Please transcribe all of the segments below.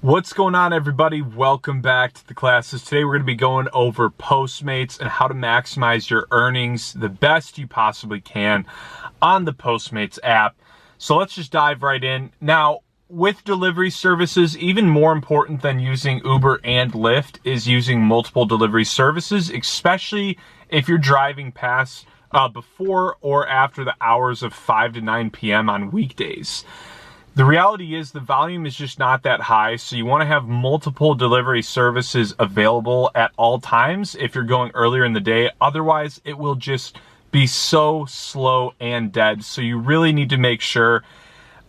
What's going on, everybody? Welcome back to the classes. Today we're going to be going over PostMates and how to maximize your earnings the best you possibly can on the PostMates app. So let's just dive right in. Now, with delivery services, even more important than using Uber and Lyft is using multiple delivery services, especially if you're driving past before or after the hours of 5 to 9 p.m. on weekdays. The reality is the volume is just not that high, so you want to have multiple delivery services available at all times if you're going earlier in the day. Otherwise, it will just be so slow and dead. So you really need to make sure,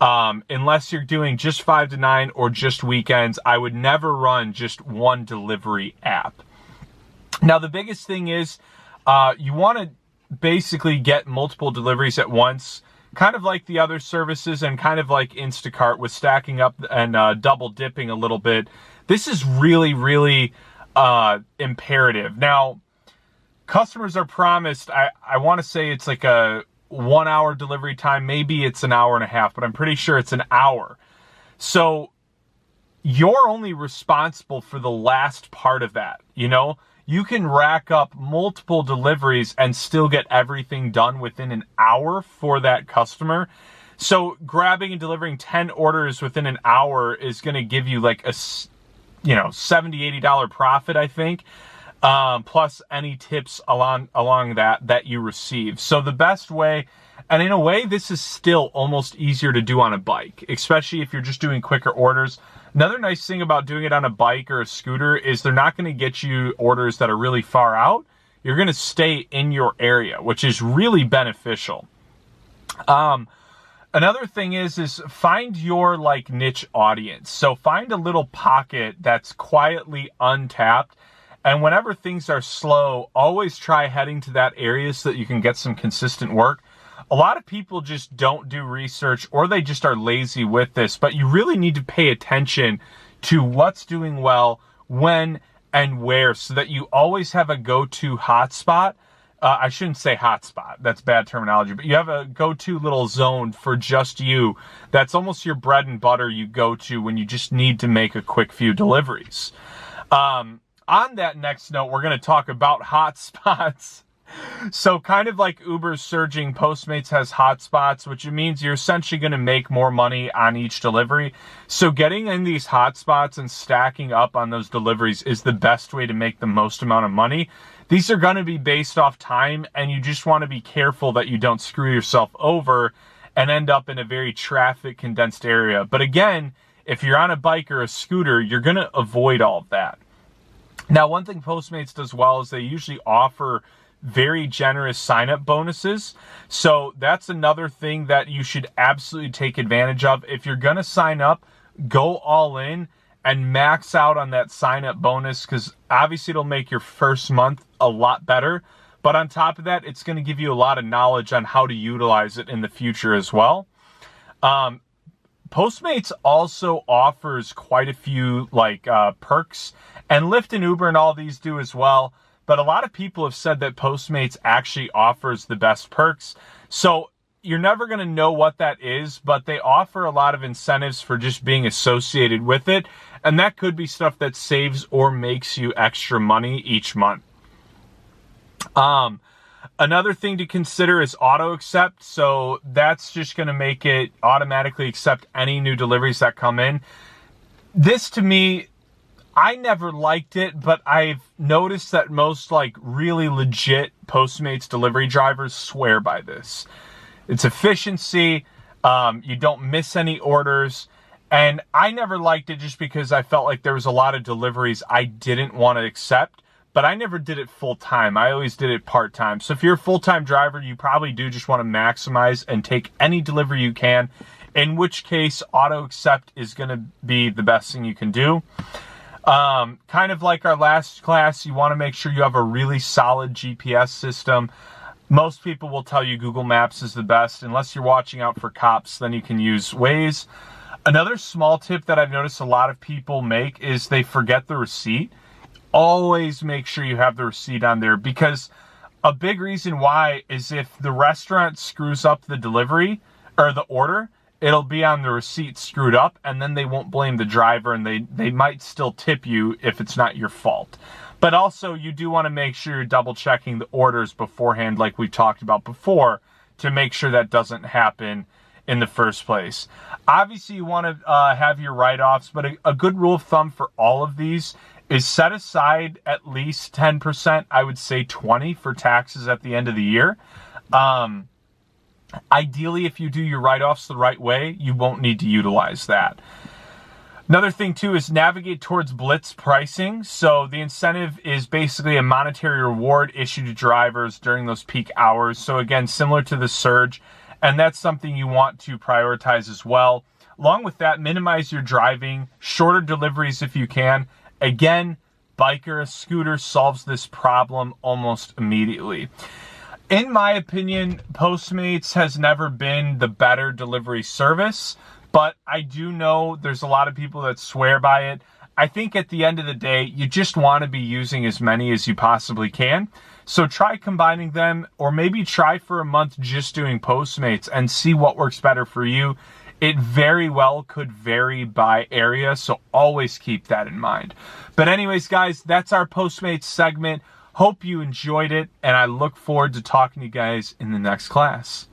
unless you're doing just 5 to 9 or just weekends, I would never run just one delivery app. Now, the biggest thing is you want to basically get multiple deliveries at once. Kind of like the other services and kind of like Instacart with stacking up and double dipping a little bit. This is really imperative. Now, customers are promised, I want to say it's like a 1 hour delivery time. Maybe it's an hour and a half, but I'm pretty sure it's an hour. So you're only responsible for the last part of that, you know? You can rack up multiple deliveries and still get everything done within an hour for that customer. So grabbing and delivering 10 orders within an hour is going to give you like a, $70, $80 profit, I think, plus any tips along that you receive. So the best way, and in a way, this is still almost easier to do on a bike, especially if you're just doing quicker orders. Another nice thing about doing it on a bike or a scooter is they're not going to get you orders that are really far out. You're going to stay in your area, which is really beneficial. Another thing is find your niche audience. So find a little pocket that's quietly untapped. And whenever things are slow, always try heading to that area so that you can get some consistent work. A lot of people just don't do research or they just are lazy with this, but you really need to pay attention to what's doing well, when and where, so that you always have a go-to hotspot. I shouldn't say hotspot, that's bad terminology, but you have a go-to little zone for just you. That's almost your bread and butter you go to when you just need to make a quick few deliveries. On that next note, we're going to talk about hotspots. So kind of like Uber's surging, PostMates has hotspots, which means you're essentially going to make more money on each delivery. So getting in these hotspots and stacking up on those deliveries is the best way to make the most amount of money. These are going to be based off time, and you just want to be careful that you don't screw yourself over and end up in a very traffic condensed area. But again, if you're on a bike or a scooter, you're going to avoid all of that. Now, one thing PostMates does well is they usually offer very generous sign-up bonuses. So that's another thing that you should absolutely take advantage of. If you're going to sign up, go all in and max out on that sign-up bonus, because obviously it'll make your first month a lot better. But on top of that, it's going to give you a lot of knowledge on how to utilize it in the future as well. PostMates also offers quite a few perks, and Lyft and Uber and all these do as well. But a lot of people have said that PostMates actually offers the best perks. So you're never going to know what that is, but they offer a lot of incentives for just being associated with it. And that could be stuff that saves or makes you extra money each month. Another thing to consider is auto accept. So that's just going to make it automatically accept any new deliveries that come in. This, to me, I never liked it, but I've noticed that most really legit PostMates delivery drivers swear by this. It's efficiency. You don't miss any orders. And I never liked it just because I felt like there was a lot of deliveries I didn't want to accept, but I never did it full time. I always did it part time. So if you're a full-time driver, you probably do just want to maximize and take any delivery you can, in which case auto accept is going to be the best thing you can do. Kind of like our last class, you want to make sure you have a really solid GPS system. Most people will tell you Google Maps is the best. Unless you're watching out for cops, then you can use Waze. Another small tip that I've noticed a lot of people make is they forget the receipt. Always make sure you have the receipt on there, because a big reason why is if the restaurant screws up the delivery or the order, it'll be on the receipt screwed up, and then they won't blame the driver, and they might still tip you if it's not your fault. But also, you do want to make sure you're double checking the orders beforehand, like we talked about before, to make sure that doesn't happen in the first place. Obviously, you want to have your write-offs, but a good rule of thumb for all of these is set aside at least 10%, I would say 20% for taxes at the end of the year. Ideally, if you do your write-offs the right way, you won't need to utilize that. Another thing too is navigate towards blitz pricing. So the incentive is basically a monetary reward issued to drivers during those peak hours. So again, similar to the surge, and that's something you want to prioritize as well. Along with that, minimize your driving, shorter deliveries if you can. Again, biker, scooter solves this problem almost immediately. In my opinion, Postmates has never been the better delivery service, but I do know there's a lot of people that swear by it. I think at the end of the day, you just want to be using as many as you possibly can. So try combining them, or maybe try for a month just doing Postmates and see what works better for you. It very well could vary by area, so always keep that in mind. But anyways, guys, that's our Postmates segment. Hope you enjoyed it, and I look forward to talking to you guys in the next class.